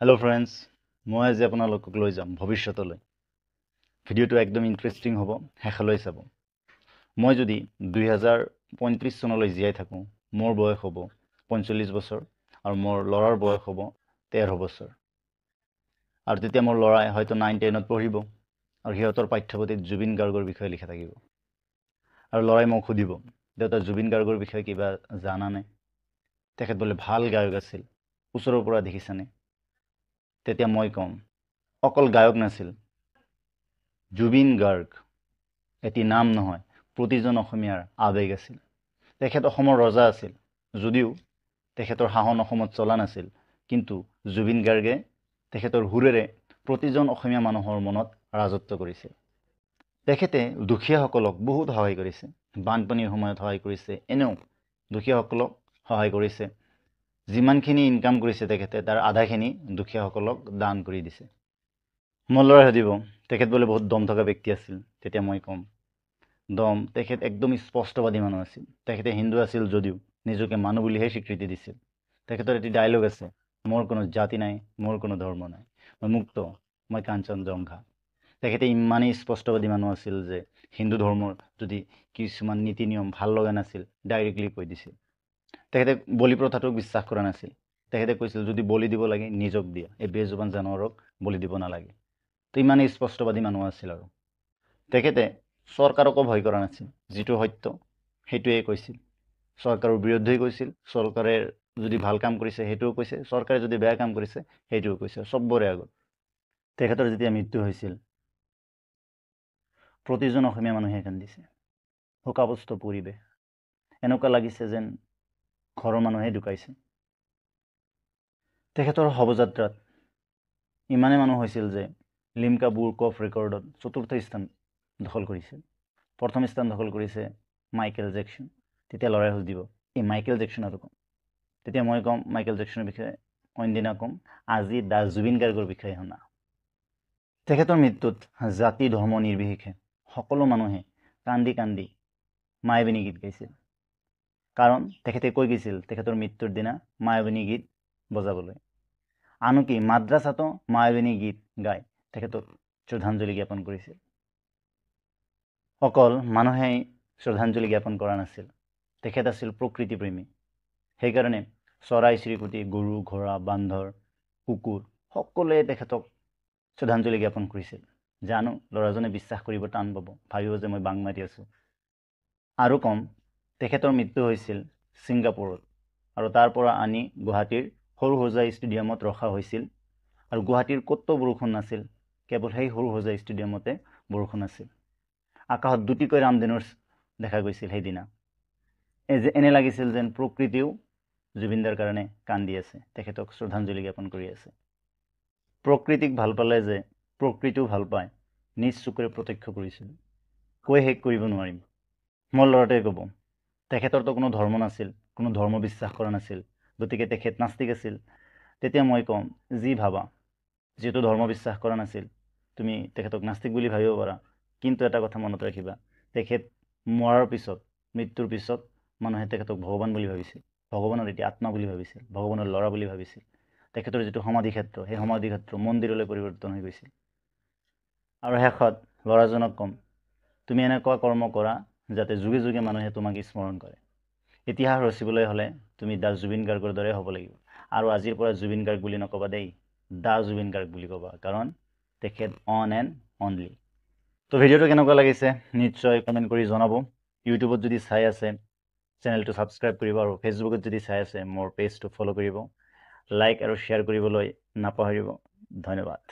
Hello friends, মই আজি আপোনালোকক লৈ যাম ভৱিষ্যতলৈ। ভিডিঅ'টো একদম ইন্টাৰেষ্টিং হ'ব, শেষলৈ চাব। মই যদি 2035 চনলৈ জীয়াই থাকোঁ, মোৰ বয়স হ'ব 45 বছৰ আৰু মোৰ ল'ৰাৰ বয়স হ'ব 13 বছৰ। আৰু তেতিয়া মোৰ ল'ৰাই হয়তো 9-10ত পঢ়িব আৰু সিহঁতৰ পাঠ্যপুথিত জুবিন গাৰ্গৰ বিষয়ে লিখা থাকিব। আৰু ল'ৰাই মোক সুধিব, দেউতা জুবিন গাৰ্গৰ বিষয়ে কিবা জানানে? তেখেত বোলে ভাল গায়ক আছিল, ওচৰৰ পৰা দেখিছানে? তেতিয়া মই কম, অকল গায়ক নাছিল, জুবিন গাৰ্গ এটি নাম নহয়, প্ৰতিজন অসমীয়াৰ আৱেগ আছিল। তেখেত অসমৰ ৰজা আছিল, যদিও তেখেতৰ শাসন অসমত চলা নাছিল, কিন্তু জুবিন গাৰ্গে তেখেতৰ সুৰেৰে প্ৰতিজন অসমীয়া মানুহৰ মনত ৰাজত্ব কৰিছিল। তেখেতে দুখীয়াসকলক বহুত সহায় কৰিছে, বানপানীৰ সময়ত সহায় কৰিছে, এনেও দুখীয়াসকলক সহায় কৰিছে। যিমানখিনি ইনকাম কৰিছে তেখেতে তাৰ আধাখিনি দুখীয়াসকলক দান কৰি দিছে। মোৰ ল'ৰাই সুধিব, তেখেত বোলে বহুত দম থকা ব্যক্তি আছিল। তেতিয়া মই ক'ম, তেখেত একদম স্পষ্টবাদী মানুহ আছিল। তেখেতে হিন্দু আছিল যদিও নিজকে মানুহ বুলিহে স্বীকৃতি দিছিল। তেখেতৰ এটি ডায়লগ আছে, মোৰ কোনো জাতি নাই, মোৰ কোনো ধৰ্ম নাই, মই মুক্ত, মই কাঞ্চনজংঘা। তেখেতে ইমানেই স্পষ্টবাদী মানুহ আছিল যে হিন্দু ধৰ্মৰ যদি কিছুমান নীতি নিয়ম ভাল লগা নাছিল, ডাইৰেক্টলি কৈ দিছিল। তেখেতে বলি প্ৰথাটোক বিশ্বাস কৰা নাছিল। তেখেতে কৈছিল, যদি বলি দিব লাগে নিজক দিয়া, এই বেজুবান জানোৱাৰক বলি দিব নালাগে। তো ইমানেই স্পষ্টবাদী মানুহ আছিল। আৰু তেখেতে চৰকাৰকো ভয় কৰা নাছিল, যিটো সত্য সেইটোৱে কৈছিল। চৰকাৰৰ বিৰুদ্ধেই কৈছিল, চৰকাৰে যদি ভাল কাম কৰিছে সেইটোও কৈছে, চৰকাৰে যদি বেয়া কাম কৰিছে সেইটোও কৈছে, চবৰে আগত। তেখেতৰ যেতিয়া মৃত্যু হৈছিল, প্ৰতিজন অসমীয়া মানুহে কান্দিছে, শোকাবস্ত পৰিৱেশ, এনেকুৱা লাগিছে যেন ঘৰৰ মানুহে ঢুকাইছে। তেখেতৰ শৱযাত্ৰাত ইমানেই মানুহ হৈছিল যে লিমকা বুক অফ ৰেকৰ্ডত 4ৰ্থ স্থান দখল কৰিছিল। প্ৰথম স্থান দখল কৰিছে মাইকেল জেকচন। তেতিয়া ল'ৰাই সুধিব, এই মাইকেল জেকচন আৰু ক'ম। তেতিয়া মই ক'ম, মাইকেল জেকচনৰ বিষয়ে অইনদিনা ক'ম, আজি জুবিন গাৰ্গৰ বিষয়ে শুনা। তেখেতৰ মৃত্যুত জাতি ধৰ্ম নিৰ্বিশেষে সকলো মানুহে কান্দি কান্দি মায়াবিনী গীত গাইছিল। কাৰণ তেখেতে কৈ গৈছিল তেখেতৰ মৃত্যুৰ দিনা মায়াবিনী গীত বজাবলৈ। আনকি মাদ্ৰাছাতো মায়াবিনী গীত গাই তেখেতক শ্ৰদ্ধাঞ্জলি জ্ঞাপন কৰিছিল। অকল মানুহেই শ্ৰদ্ধাঞ্জলি জ্ঞাপন কৰা নাছিল, তেখেত আছিল প্ৰকৃতিপ্ৰেমী। সেইকাৰণে চৰাই চিৰিকটি, গৰু, ঘোঁৰা, বান্দৰ, কুকুৰ সকলোৱে তেখেতক শ্ৰদ্ধাঞ্জলি জ্ঞাপন কৰিছিল। জানো ল'ৰাজনে বিশ্বাস কৰিব টান পাব, ভাবিব যে মই বাং মাৰি আছোঁ। আৰু কম, তেখেতৰ মৃত্যু হৈছিল ছিংগাপুৰত, আৰু তাৰ পৰা আনি গুৱাহাটীৰ সৰুসজাই ষ্টেডিয়ামত ৰখা হৈছিল। আৰু গুৱাহাটীৰ ক'তো বৰষুণ নাছিল, কেৱল সেই সৰুসজাই ষ্টেডিয়ামতে বৰষুণ আছিল। আকাশত দুটিকৈ ৰামধেনুৰ দেখা গৈছিল সেইদিনা। এনে লাগিছিল যেন প্ৰকৃতিও জুবিনদাৰ কাৰণে কান্দি আছে, তেখেতক শ্ৰদ্ধাঞ্জলি জ্ঞাপন কৰি আছে। প্ৰকৃতিক ভাল পালে যে প্ৰকৃতিও ভাল পায়, নিজ চকুৰে প্ৰত্যক্ষ কৰিছিল, কৈ শেষ কৰিব নোৱাৰিম। মোৰ ল'ৰাটোৱে ক'ব, তেখেতৰতো কোনো ধৰ্ম নাছিল, কোনো ধৰ্ম বিশ্বাস কৰা নাছিল, গতিকে তেখেত নাস্তিক আছিল। তেতিয়া মই ক'ম, যি ভাবা, যিহেতু ধৰ্ম বিশ্বাস কৰা নাছিল, তুমি তেখেতক নাস্তিক বুলি ভাবিব পাৰা, কিন্তু এটা কথা মনত ৰাখিবা, তেখেত মৰাৰ পিছত, মৃত্যুৰ পিছত মানুহে তেখেতক ভগৱান বুলি ভাবিছিল, ভগৱানৰ এটি আত্মা বুলি ভাবিছিল, ভগৱানৰ ল'ৰা বুলি ভাবিছিল। তেখেতৰ যিটো সমাধি ক্ষেত্ৰ, সেই সমাধি ক্ষেত্ৰ মন্দিৰলৈ পৰিৱৰ্তন হৈ গৈছিল। আৰু শেষত ল'ৰাজনক ক'ম, তুমি এনেকুৱা কৰ্ম কৰা যাতে যুগে যুগে মানুহে তোমাক স্মৰণ কৰে। ইতিহাস ৰচিবলৈ হ'লে তুমি জুবিন গাৰ্গৰ দৰে হ'ব লাগিব। আৰু আজিৰ পৰা জুবিন গাৰ্গ বুলি নক'বা দেই, জুবিন গাৰ্গ বুলি ক'বা, কাৰণ তেখেত অন এণ্ড অনলি। তো ভিডিঅ'টো কেনেকুৱা লাগিছে নিশ্চয় কমেণ্ট কৰি জনাব। ইউটিউবত যদি চাই আছে চেনেলটো ছাবস্ক্ৰাইব কৰিব, আৰু ফেচবুকত যদি চাই আছে মোৰ পেজটো ফ'ল' কৰিব, লাইক আৰু শ্বেয়াৰ কৰিবলৈ নাপাহৰিব। ধন্যবাদ।